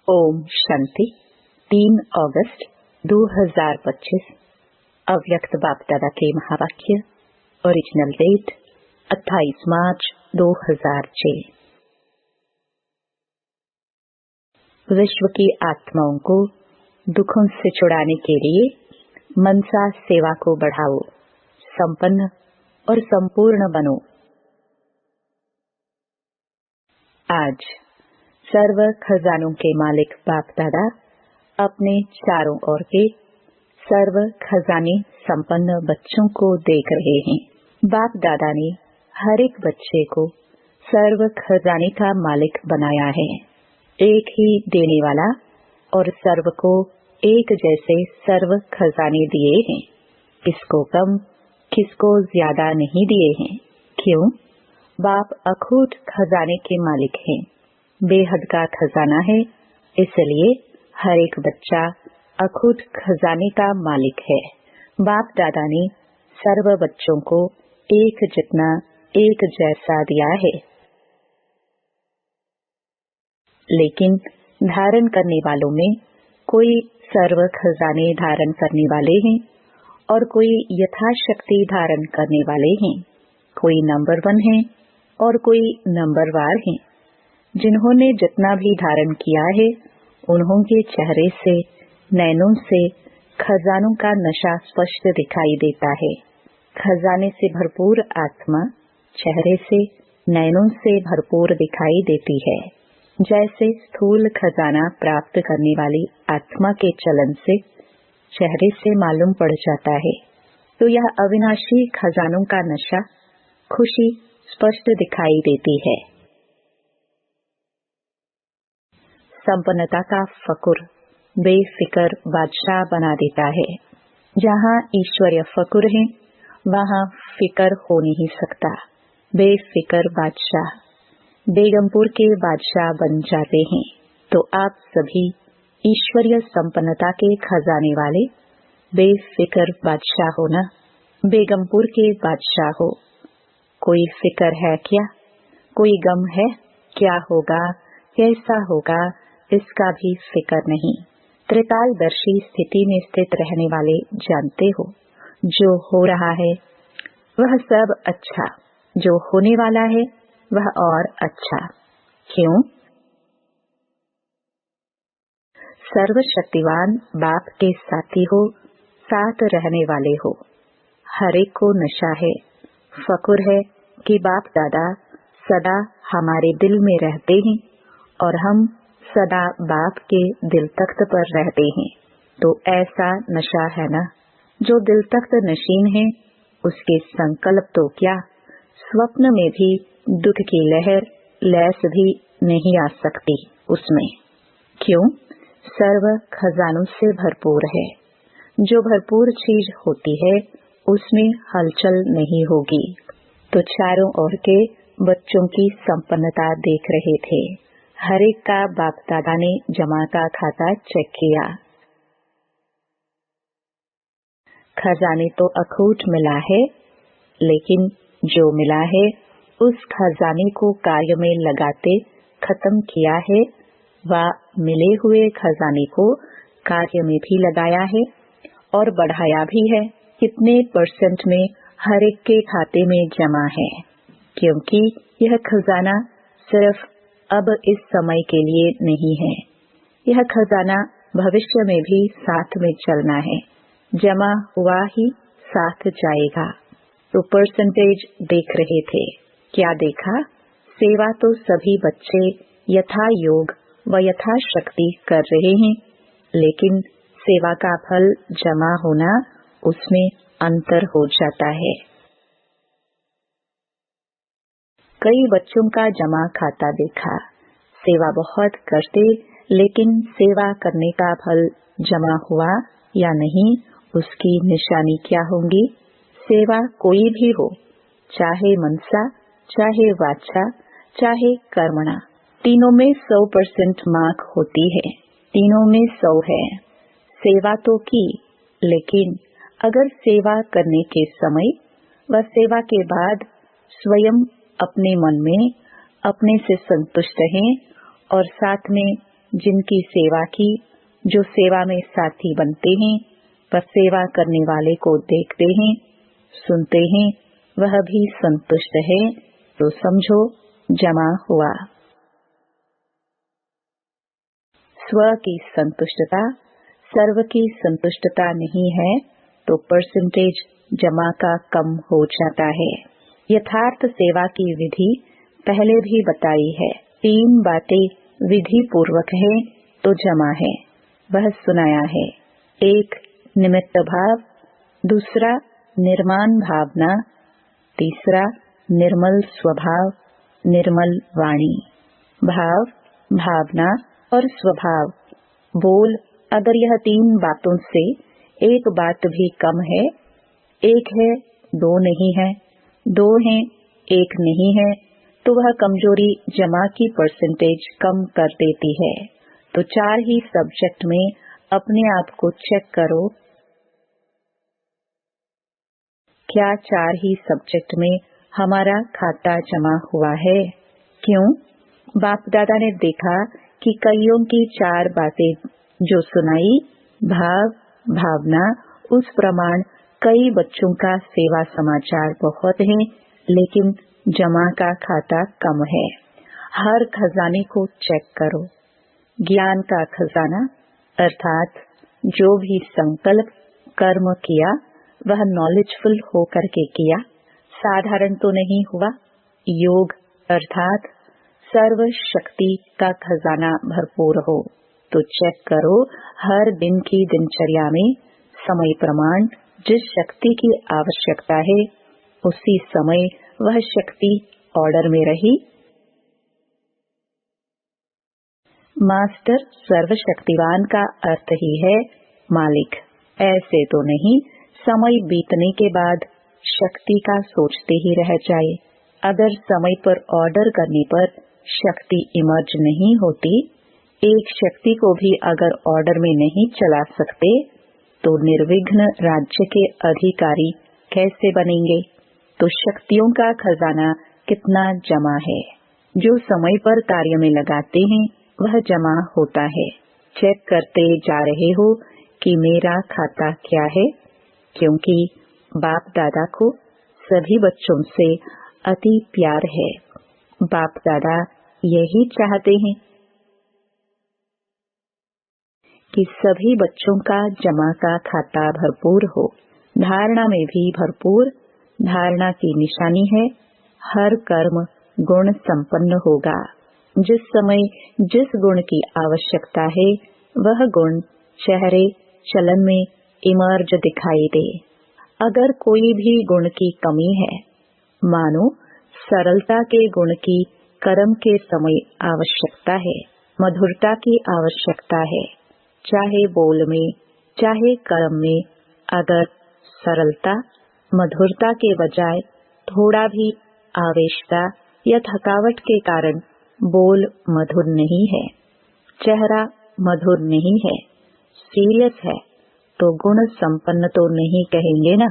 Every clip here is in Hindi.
ओम शांति। 3 अगस्त 2025 अव्यक्त बाप दादा के महावाक्य। ओरिजिनल डेट 28 मार्च 2006। विश्व की आत्माओं को दुखों से छुड़ाने के लिए मनसा सेवा को बढ़ाओ, संपन्न और संपूर्ण बनो। आज सर्व खजानों के मालिक बाप दादा अपने चारों ओर के सर्व खजाने संपन्न बच्चों को देख रहे हैं। बाप दादा ने हर एक बच्चे को सर्व खजाने का मालिक बनाया है। एक ही देने वाला और सर्व को एक जैसे सर्व खजाने दिए हैं। किसको कम किसको ज्यादा नहीं दिए हैं। क्यों? बाप अखूट खजाने के मालिक हैं। बेहद का खजाना है, इसलिए हर एक बच्चा अखूट खजाने का मालिक है। बाप दादा ने सर्व बच्चों को एक जितना एक जैसा दिया है, लेकिन धारण करने वालों में कोई सर्व खजाने धारण करने वाले हैं और कोई यथाशक्ति धारण करने वाले हैं। कोई नंबर 1 है और कोई नंबरवार है। जिन्होंने जितना भी धारण किया है, उन्होंने चेहरे से, नैनों से खजानों का नशा स्पष्ट दिखाई देता है। खजाने से भरपूर आत्मा चेहरे से, नैनों से भरपूर दिखाई देती है। जैसे स्थूल खजाना प्राप्त करने वाली आत्मा के चलन से चेहरे से मालूम पड़ जाता है, तो यह अविनाशी खजानों का नशा, खुशी स्पष्ट दिखाई देती है। संपन्नता का फकुर बेफिक्र बादशाह बना देता है। जहाँ ईश्वरीय फकुर है, वहाँ फिक्र हो नहीं सकता। बेफिक्र बादशाह बेगमपुर के बादशाह बन जाते हैं। तो आप सभी ईश्वरीय संपन्नता के खजाने वाले बेफिक्र बादशाह हो ना। बेगमपुर के बादशाह हो। कोई फिक्र है क्या? कोई गम है? क्या होगा, कैसा होगा, इसका भी फिक्र नहीं। त्रिकालदर्शी स्थिति में स्थित रहने वाले जानते हो, जो हो रहा है वह सब अच्छा, जो होने वाला है वह और अच्छा। क्यों? सर्वशक्तिवान बाप के साथी हो, साथ रहने वाले हो। हर एक को नशा है, फकुर है कि बाप दादा सदा हमारे दिल में रहते हैं और हम सदा बाप के दिल तख्त पर रहते हैं। तो ऐसा नशा है ना। जो दिल तख्त नशीन है, उसके संकल्प तो क्या, स्वप्न में भी दुख की लहर लैस भी नहीं आ सकती उसमें। क्यों? सर्व खजानों से भरपूर है। जो भरपूर चीज होती है, उसमें हलचल नहीं होगी। तो चारों ओर के बच्चों की संपन्नता देख रहे थे। हर एक का बाप दादा ने जमा का खाता चेक किया। खजाने तो अखूट मिला है, लेकिन जो मिला है उस खजाने को कार्य में लगाते खत्म किया है, व मिले हुए खजाने को कार्य में भी लगाया है और बढ़ाया भी है। कितने % में हर एक के खाते में जमा है, क्योंकि यह खजाना सिर्फ अब इस समय के लिए नहीं है। यह खजाना भविष्य में भी साथ में चलना है। जमा हुआ ही साथ जाएगा। तो % देख रहे थे। क्या देखा? सेवा तो सभी बच्चे यथा योग व यथा शक्ति कर रहे हैं, लेकिन सेवा का फल जमा होना, उसमें अंतर हो जाता है। कई बच्चों का जमा खाता देखा। सेवा बहुत करते, लेकिन सेवा करने का फल जमा हुआ या नहीं, उसकी निशानी क्या होंगी? सेवा कोई भी हो, चाहे मनसा, चाहे वाचा, चाहे कर्मणा, तीनों में 100% मार्क होती है। तीनों में 100 है। सेवा तो की, लेकिन अगर सेवा करने के समय व सेवा के बाद स्वयं अपने मन में अपने से संतुष्ट हैं और साथ में जिनकी सेवा की, जो सेवा में साथी बनते हैं, वह सेवा करने वाले को देखते हैं, सुनते हैं, वह भी संतुष्ट है, तो समझो जमा हुआ। स्व की संतुष्टता सर्व की संतुष्टता नहीं है तो परसेंटेज जमा का कम हो जाता है। यथार्थ सेवा की विधि पहले भी बताई है। 3 बातें विधि पूर्वक है तो जमा है, वह सुनाया है। 1 निमित्त भाव, दूसरा निर्माण भावना, तीसरा निर्मल स्वभाव, निर्मल वाणी। भाव, भावना और स्वभाव, बोल, अगर यह 3 बातों से एक बात भी कम है, 1 है 2 नहीं है, 2 है 1 नहीं है, तो वह कमजोरी जमा की परसेंटेज कम कर देती है। तो 4 ही सब्जेक्ट में अपने आप को चेक करो, क्या 4 ही सब्जेक्ट में हमारा खाता जमा हुआ है? क्यों? बाप दादा ने देखा कि कईयों की 4 बातें जो सुनाई, भाव, भावना, उस प्रमाण कई बच्चों का सेवा समाचार बहुत है, लेकिन जमा का खाता कम है। हर खजाने को चेक करो। ज्ञान का खजाना अर्थात जो भी संकल्प कर्म किया वह नॉलेजफुल होकर के किया, साधारण तो नहीं हुआ। योग अर्थात सर्व शक्ति का खजाना भरपूर हो, तो चेक करो हर दिन की दिनचर्या में समय प्रमाण जिस शक्ति की आवश्यकता है उसी समय वह शक्ति ऑर्डर में रही। मास्टर सर्वशक्तिवान का अर्थ ही है मालिक। ऐसे तो नहीं समय बीतने के बाद शक्ति का सोचते ही रह जाए। अगर समय पर ऑर्डर करने पर शक्ति इमर्ज नहीं होती, एक शक्ति को भी अगर ऑर्डर में नहीं चला सकते, तो निर्विघ्न राज्य के अधिकारी कैसे बनेंगे? तो शक्तियों का खजाना कितना जमा है। जो समय पर कार्य में लगाते हैं वह जमा होता है। चेक करते जा रहे हो कि मेरा खाता क्या है, क्योंकि बाप दादा को सभी बच्चों से अति प्यार है। बाप दादा यही चाहते हैं कि सभी बच्चों का जमा का खाता भरपूर हो। धारणा में भी भरपूर। धारणा की निशानी है हर कर्म गुण संपन्न होगा। जिस समय जिस गुण की आवश्यकता है वह गुण चेहरे चलन में इमर्ज दिखाई दे। अगर कोई भी गुण की कमी है, मानो सरलता के गुण की कर्म के समय आवश्यकता है, मधुरता की आवश्यकता है, चाहे बोल में चाहे कर्म में, अगर सरलता मधुरता के बजाय थोड़ा भी आवेशता या थकावट के कारण बोल मधुर नहीं है, चेहरा मधुर नहीं है, सीरियस है, तो गुण संपन्न तो नहीं कहेंगे ना।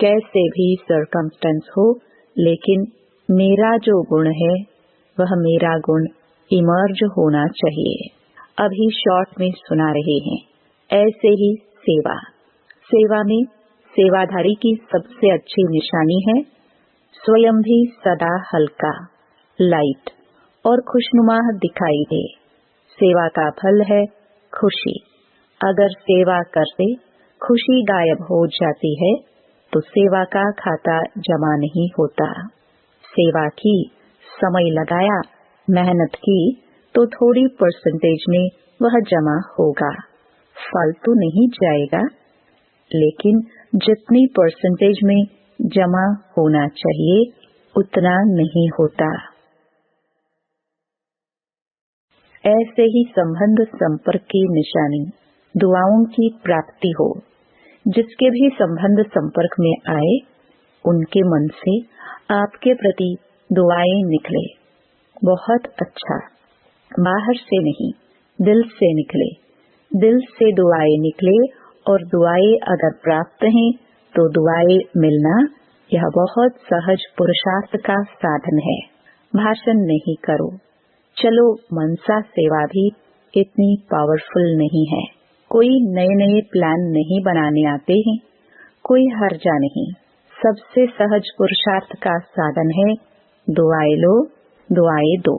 कैसे भी सर्कमस्टेंस हो, लेकिन मेरा जो गुण है वह मेरा गुण इमर्ज होना चाहिए। अभी शॉर्ट में सुना रहे हैं। ऐसे ही सेवा। सेवा में सेवाधारी की सबसे अच्छी निशानी है स्वयं भी सदा हल्का, लाइट और खुशनुमा दिखाई दे। सेवा का फल है खुशी। अगर सेवा करते खुशी गायब हो जाती है तो सेवा का खाता जमा नहीं होता। सेवा की, समय लगाया, मेहनत की, तो थोड़ी परसेंटेज में वह जमा होगा। फल तो नहीं जाएगा, लेकिन जितनी परसेंटेज में जमा होना चाहिए उतना नहीं होता। ऐसे ही संबंध संपर्क की निशानी दुआओं की प्राप्ति हो। जिसके भी संबंध संपर्क में आए उनके मन से आपके प्रति दुआएं निकले, बहुत अच्छा। बाहर से नहीं, दिल से निकले। दिल से दुआएं निकले और दुआएं अगर प्राप्त हैं तो दुआएं मिलना यह बहुत सहज पुरुषार्थ का साधन है। भाषण नहीं करो। चलो मनसा सेवा भी इतनी पावरफुल नहीं है। कोई नए नए प्लान नहीं बनाने आते हैं, कोई हर्जा नहीं। सबसे सहज पुरुषार्थ का साधन है दुआएं लो, दुआएं दो।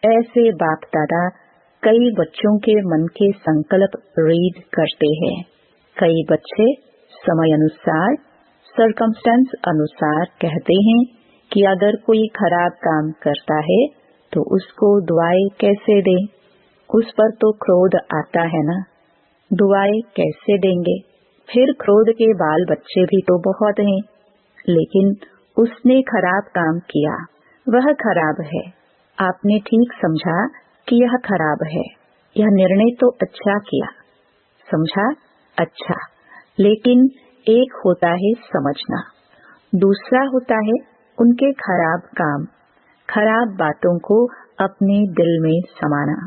ऐसे बाप दादा कई बच्चों के मन के संकल्प रीड करते हैं। कई बच्चे समय अनुसार, सर्कमस्टेंस अनुसार कहते हैं कि अगर कोई खराब काम करता है तो उसको दुआएं कैसे दें। उस पर तो क्रोध आता है ना, दुआएं कैसे देंगे। फिर क्रोध के बाल बच्चे भी तो बहुत हैं, लेकिन उसने खराब काम किया, वह खराब है। आपने ठीक समझा कि यह खराब है, यह निर्णय तो अच्छा किया, समझा अच्छा। लेकिन एक होता है समझना, दूसरा होता है उनके खराब काम, खराब बातों को अपने दिल में समाना।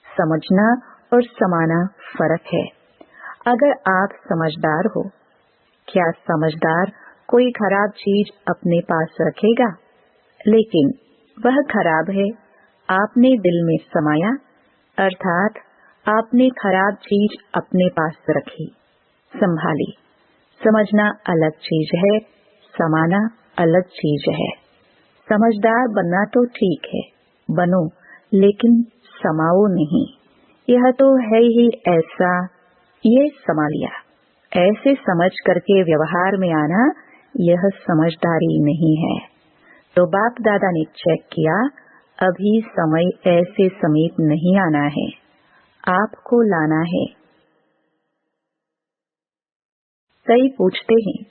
समझना और समाना फर्क है। अगर आप समझदार हो, क्या समझदार कोई खराब चीज अपने पास रखेगा? लेकिन वह खराब है, आपने दिल में समाया, अर्थात आपने खराब चीज अपने पास रखी, संभाली। समझना अलग चीज है, समाना अलग चीज है। समझदार बनना तो ठीक है, बनो, लेकिन समाओ नहीं। यह तो है ही ऐसा, ये समा लिया। ऐसे समझ करके व्यवहार में आना, यह समझदारी नहीं है। तो बाप दादा ने चेक किया, अभी समय ऐसे समीप नहीं आना है, आपको लाना है। कई पूछते हैं,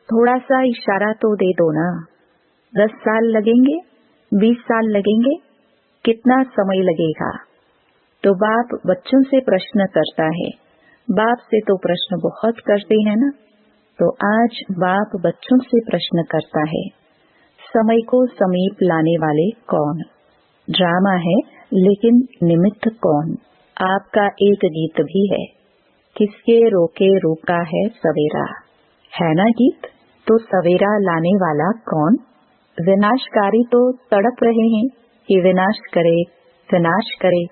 थोड़ा सा इशारा तो दे दो ना, 10 साल लगेंगे, 20 साल लगेंगे, कितना समय लगेगा? तो बाप बच्चों से प्रश्न करता है। बाप से तो प्रश्न बहुत करते हैं ना, तो आज बाप बच्चों से प्रश्न करता है, समय को समीप लाने वाले कौन? ड्रामा है, लेकिन निमित्त कौन? आपका एक गीत भी है, किसके रोके रोका है सवेरा, है ना गीत? तो सवेरा लाने वाला कौन? विनाशकारी तो तड़प रहे हैं कि विनाश करे, विनाश करे,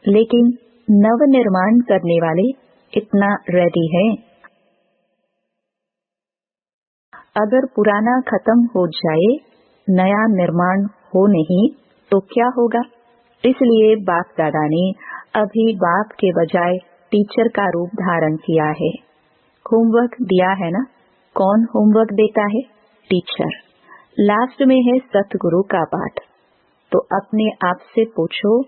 लेकिन नव निर्माण करने वाले इतना रेडी है। अगर पुराना खत्म हो जाए, नया निर्माण हो नहीं, तो क्या होगा? इसलिए बाप दादा ने अभी बाप के बजाय टीचर का रूप धारण किया है। होमवर्क दिया है ना, कौन होमवर्क देता है? टीचर। लास्ट में है सतगुरु का पाठ। तो अपने आप से पूछो,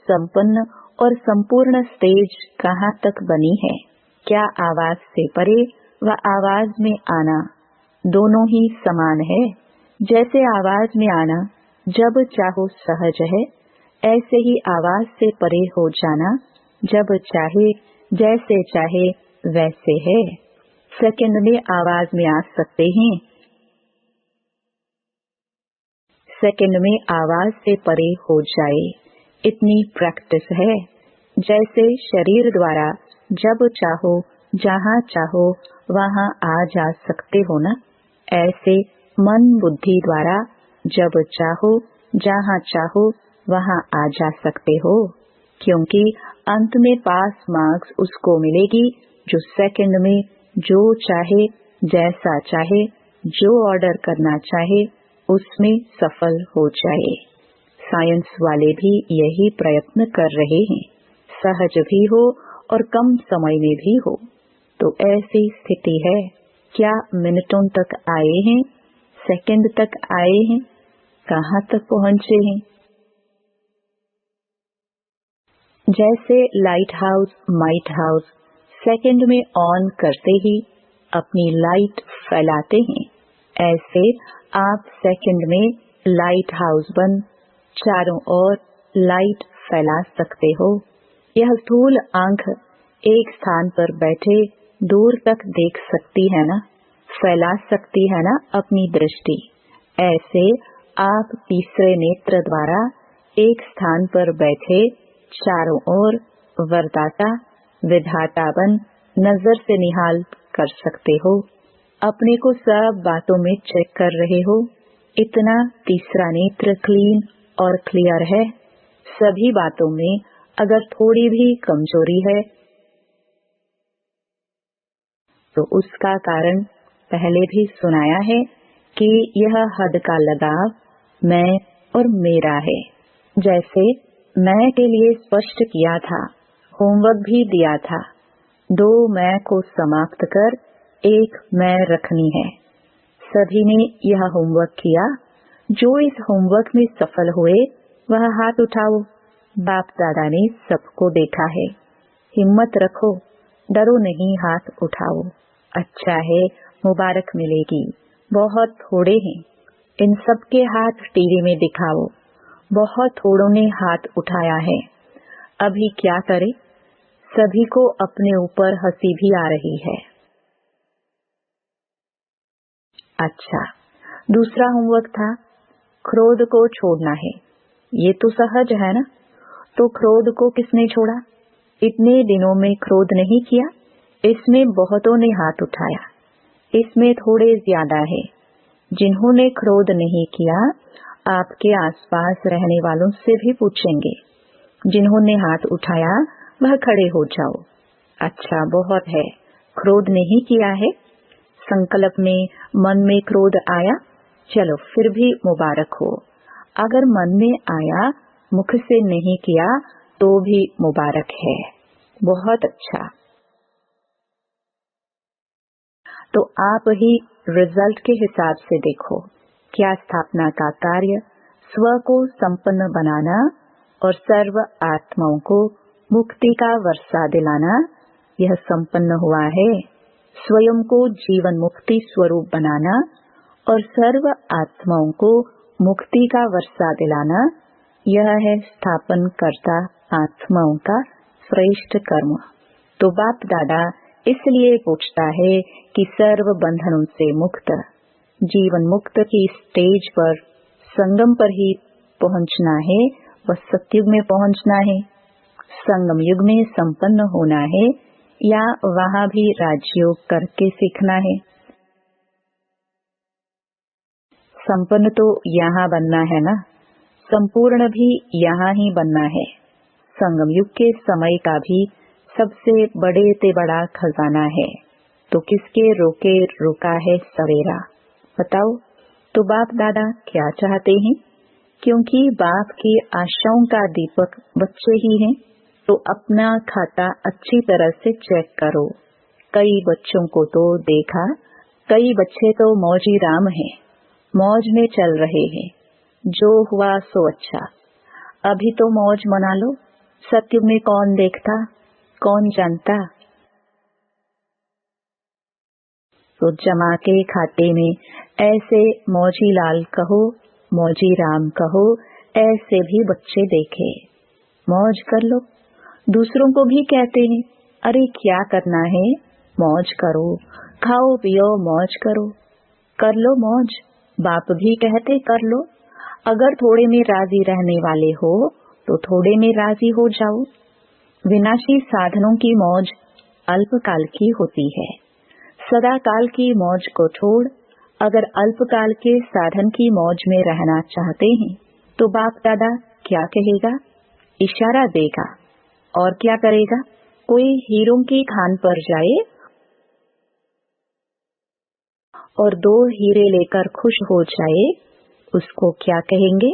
संपन्न और संपूर्ण स्टेज कहाँ तक बनी है? क्या आवाज से परे व आवाज में आना दोनों ही समान है? जैसे आवाज में आना जब चाहो सहज है, ऐसे ही आवाज से परे हो जाना जब चाहे, जैसे चाहे वैसे है। सेकंड में आवाज में आ सकते हैं, सेकंड में आवाज से परे हो जाए, इतनी प्रैक्टिस है। जैसे शरीर द्वारा जब चाहो जहाँ चाहो वहाँ आ जा सकते हो ना, ऐसे मन बुद्धि द्वारा जब चाहो जहाँ चाहो वहाँ आ जा सकते हो, क्योंकि अंत में पास मार्क्स उसको मिलेगी जो सेकंड में जो चाहे, जैसा चाहे, जो ऑर्डर करना चाहे उसमें सफल हो जाए। साइंस वाले भी यही प्रयत्न कर रहे हैं, सहज भी हो और कम समय में भी हो। तो ऐसी स्थिति है। क्या मिनटों तक आए हैं, सेकंड तक आए हैं, कहाँ तक पहुँचे हैं? जैसे light house might house second में ऑन करते ही अपनी लाइट फैलाते हैं, ऐसे आप सेकंड में लाइट हाउस बन चारों ओर लाइट फैला सकते हो। यह स्थूल आंख एक स्थान पर बैठे दूर तक देख सकती है ना, फैला सकती है ना अपनी दृष्टि। ऐसे आप तीसरे नेत्र द्वारा एक स्थान पर बैठे चारों ओर वरदाता विधाता बन नजर से निहाल कर सकते हो। अपने को सब बातों में चेक कर रहे हो। इतना तीसरा नेत्र क्लीन और क्लियर है। सभी बातों में अगर थोड़ी भी कमजोरी है तो उसका कारण पहले भी सुनाया है कि यह हद का लगाव मैं और मेरा है। जैसे मैं के लिए स्पष्ट किया था, होमवर्क भी दिया था। 2 मैं को समाप्त कर 1 मैं रखनी है। सभी ने यह होमवर्क किया। जो इस होमवर्क में सफल हुए वह हाथ उठाओ। बाप दादा ने सबको देखा है। हिम्मत रखो, डरो नहीं, हाथ उठाओ। अच्छा है, मुबारक मिलेगी। बहुत थोड़े हैं, इन सबके हाथ टीवी में दिखाओ। बहुत थोड़ों ने हाथ उठाया है। अभी क्या करें? सभी को अपने ऊपर हंसी भी आ रही है। अच्छा, दूसरा होमवर्क था, क्रोध को छोड़ना है। ये तो सहज है ना? तो क्रोध को किसने छोड़ा? इतने दिनों में क्रोध नहीं किया? इसमें बहुतों ने हाथ उठाया। इसमें थोड़े ज्यादा है। जिन्होंने क्रोध नहीं किया, आपके आसपास रहने वालों से भी पूछेंगे। जिन्होंने हाथ उठाया वह खड़े हो जाओ। अच्छा, बहुत है। क्रोध नहीं किया है? संकल्प में मन में क्रोध आया? चलो फिर भी मुबारक हो। अगर मन में आया, मुख से नहीं किया तो भी मुबारक है। बहुत अच्छा। तो आप ही रिजल्ट के हिसाब से देखो। क्या स्थापना का कार्य स्व को संपन्न बनाना और सर्व आत्माओं को मुक्ति का वर्षा दिलाना, यह संपन्न हुआ है। स्वयं को जीवन मुक्ति स्वरूप बनाना और सर्व आत्माओं को मुक्ति का वर्षा दिलाना, यह है स्थापन करता आत्माओं का श्रेष्ठ कर्म। तो बाप दादा इसलिए पूछता है कि सर्व बंधनों से मुक्त, जीवन मुक्त की स्टेज पर संगम पर ही पहुंचना है व सतयुग में पहुंचना है। संगम युग में संपन्न होना है या वहाँ भी राजयोग करके सीखना है? संपन्न तो यहाँ बनना है ना, संपूर्ण भी यहाँ ही बनना है। संगम युग के समय का भी सबसे बड़े से बड़ा खजाना है। तो किसके रोके रुका है सवेरा? बताओ। तो बाप दादा क्या चाहते हैं? क्योंकि बाप की आशाओं का दीपक बच्चे ही हैं, तो अपना खाता अच्छी तरह से चेक करो। कई बच्चों को तो देखा, कई बच्चे तो मौजी राम हैं, मौज में चल रहे हैं। जो हुआ सो अच्छा। अभी तो मौज मना लो। सत्युग में कौन देखता, कौन जानता? तो जमा के खाते में ऐसे मौजी लाल कहो, मौजी राम कहो, ऐसे भी बच्चे देखे। मौज कर लो। दूसरों को भी कहते हैं, अरे क्या करना है, मौज करो, खाओ पियो मौज करो। कर लो मौज। बाप भी कहते कर लो। अगर थोड़े में राजी रहने वाले हो तो थोड़े में राजी हो जाओ। विनाशी साधनों की मौज अल्पकाल की होती है। सदा काल की मौज को छोड़ अगर अल्पकाल के साधन की मौज में रहना चाहते हैं तो बाप दादा क्या कहेगा? इशारा देगा। और क्या करेगा? कोई हीरों की खान पर जाए और 2 हीरे लेकर खुश हो जाए, उसको क्या कहेंगे?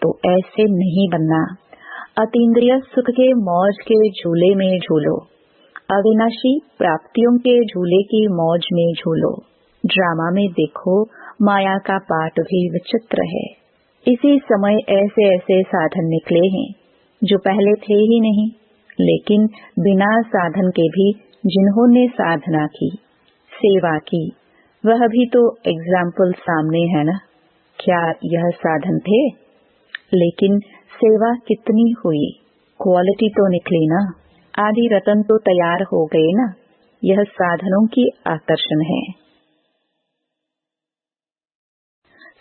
तो ऐसे नहीं बनना। अतीन्द्रिय सुख के मौज के झूले में झूलो, अविनाशी प्राप्तियों के झूले की मौज में झूलो। ड्रामा में देखो, माया का पाठ भी विचित्र है। इसी समय ऐसे ऐसे साधन निकले हैं जो पहले थे ही नहीं, लेकिन बिना साधन के भी जिन्होंने साधना की, सेवा की, वह भी तो एग्जाम्पल सामने है ना। क्या यह साधन थे? लेकिन सेवा कितनी हुई, क्वालिटी तो निकली ना। आदि रतन तो तैयार हो गए ना। यह साधनों की आकर्षण है।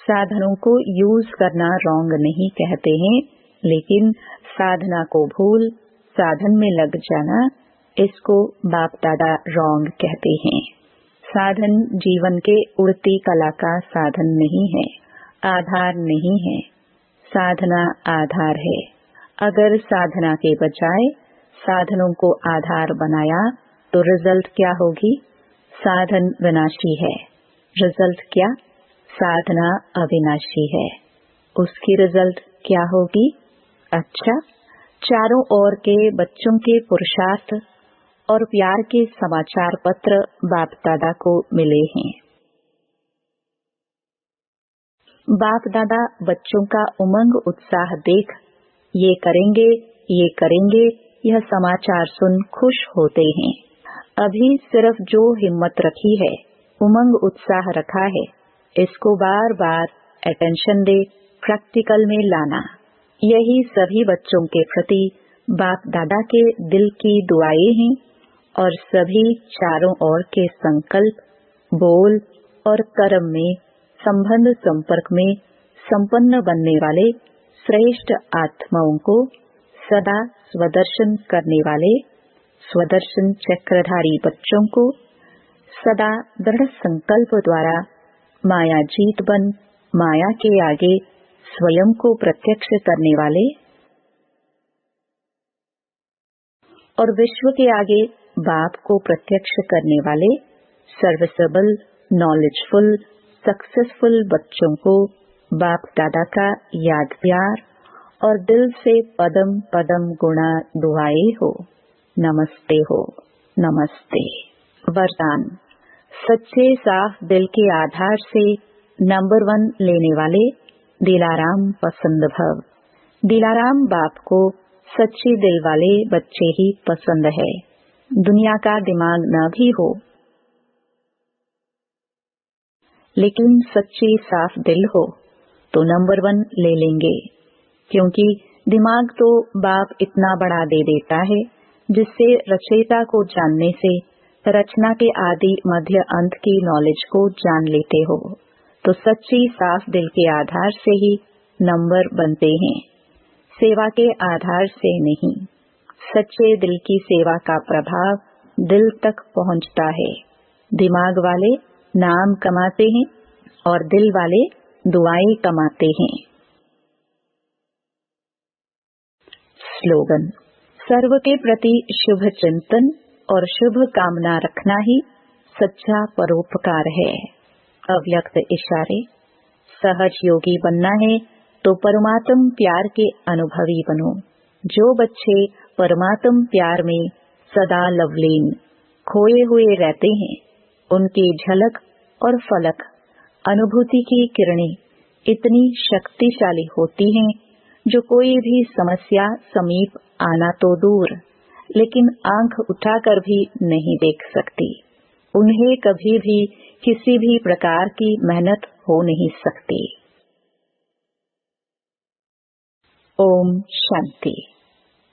साधनों को यूज करना रॉन्ग नहीं कहते हैं, लेकिन साधना को भूल साधन में लग जाना, इसको बाप दादा रॉन्ग कहते हैं। साधन जीवन के उड़ती कला का साधन नहीं है, आधार नहीं है। साधना आधार है। अगर साधना के बजाय साधनों को आधार बनाया तो रिजल्ट क्या होगी? साधन विनाशी है, रिजल्ट क्या? साधना अविनाशी है, उसकी रिजल्ट क्या होगी? अच्छा, चारों ओर के बच्चों के पुरुषार्थ और प्यार के समाचार पत्र बाप दादा को मिले हैं। बाप दादा बच्चों का उमंग उत्साह देख ये करेंगे यह समाचार सुन खुश होते हैं। अभी सिर्फ जो हिम्मत रखी है, उमंग उत्साह रखा है, इसको बार बार अटेंशन दे प्रैक्टिकल में लाना। यही सभी बच्चों के प्रति बाप दादा के दिल की दुआएं हैं और सभी चारों ओर के संकल्प, बोल और कर्म में संबंध संपर्क में संपन्न बनने वाले श्रेष्ठ आत्माओं को सदा स्वदर्शन करने वाले स्वदर्शन चक्रधारी बच्चों को सदा दृढ़ संकल्प द्वारा माया जीत बन माया के आगे स्वयं को प्रत्यक्ष करने वाले और विश्व के आगे बाप को प्रत्यक्ष करने वाले सर्विसेबल, नॉलेजफुल, सक्सेसफुल बच्चों को बाप दादा का याद प्यार और दिल से पदम पदम गुणा दुआएं हो। नमस्ते हो, नमस्ते। वरदान। सच्चे साफ दिल के आधार से नंबर 1 लेने वाले दिलाराम पसंद भव। दिलाराम बाप को सच्चे दिल वाले बच्चे ही पसंद है। दुनिया का दिमाग न भी हो, लेकिन सच्ची साफ दिल हो तो नंबर 1 ले लेंगे, क्योंकि दिमाग तो बाप इतना बड़ा दे देता है जिससे रचयिता को जानने से रचना के आदि मध्य अंत की नॉलेज को जान लेते हो। तो सच्ची साफ दिल के आधार से ही नंबर बनते हैं, सेवा के आधार से नहीं। सच्चे दिल की सेवा का प्रभाव दिल तक पहुंचता है। दिमाग वाले नाम कमाते हैं और दिल वाले दुआएं कमाते हैं। स्लोगन। सर्व के प्रति शुभ चिंतन और शुभ कामना रखना ही सच्चा परोपकार है। अव्यक्त इशारे। सहज योगी बनना है तो परमात्म प्यार के अनुभवी बनो। जो बच्चे परमात्म प्यार में सदा लवलीन खोए हुए रहते हैं, उनकी झलक और फलक अनुभूति की किरणें इतनी शक्तिशाली होती हैं जो कोई भी समस्या समीप आना तो दूर, लेकिन आंख उठाकर भी नहीं देख सकती। उन्हें कभी भी किसी भी प्रकार की मेहनत हो नहीं सकती। ओम शांति।